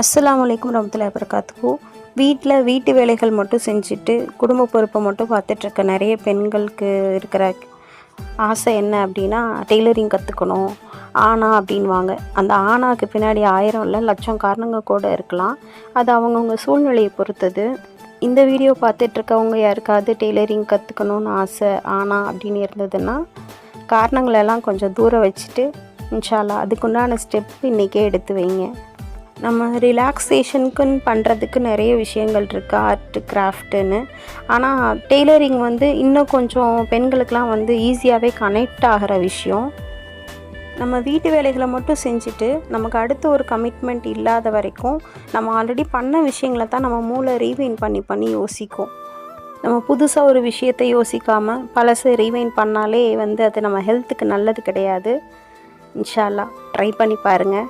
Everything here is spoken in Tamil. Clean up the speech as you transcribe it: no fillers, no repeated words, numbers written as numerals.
அஸ்ஸலாமு அலைக்கும் வரஹ்மத்துல்லாஹி வபரகாத்துஹு. வீட்டு வேலைகள் மட்டும் செஞ்சுட்டு குடும்ப பொறுப்பை மட்டும் பார்த்துட்ருக்க நிறைய பெண்களுக்கு இருக்கிற ஆசை என்ன அப்படின்னா, டெய்லரிங் கற்றுக்கணும் ஆனா அப்படின்வாங்க. அந்த ஆனாக்கு பின்னாடி 1000 இல்லை லட்சம் காரணங்கள் கூட இருக்கலாம். அது அவங்கவுங்க சூழ்நிலையை பொறுத்தது. இந்த வீடியோ பார்த்துட்ருக்கவங்க யாருக்காவது டெய்லரிங் கற்றுக்கணுன்னு ஆசை ஆனா அப்படின்னு இருந்ததுன்னா, காரணங்களெல்லாம் கொஞ்சம் தூரம் வச்சுட்டு இன்ஷா அல்லாஹ் அதுக்குண்டான ஸ்டெப் இன்றைக்கே எடுத்து வைங்க. நம்ம ரிலாக்ஸேஷனுக்குன்னு பண்ணுறதுக்கு நிறைய விஷயங்கள் இருக்குது, ஆர்ட்டு கிராஃப்ட்டுன்னு. ஆனால் டெய்லரிங் இன்னும் கொஞ்சம் பெண்களுக்கெலாம் ஈஸியாகவே கனெக்ட் ஆகிற விஷயம். நம்ம வீட்டு வேலைகளை மட்டும் செஞ்சுட்டு நமக்கு அடுத்த ஒரு கமிட்மெண்ட் இல்லாத வரைக்கும் நம்ம ஆல்ரெடி பண்ண விஷயங்களை தான் நம்ம மூளை ரீவைண்ட் பண்ணி யோசிக்கும். நம்ம புதுசாக ஒரு விஷயத்தை யோசிக்காமல் பழசை ரீவைண்ட் பண்ணாலே அது நம்ம ஹெல்த்துக்கு நல்லது கிடையாது. இன்ஷா அல்லாஹ் ட்ரை பண்ணி பாருங்கள்.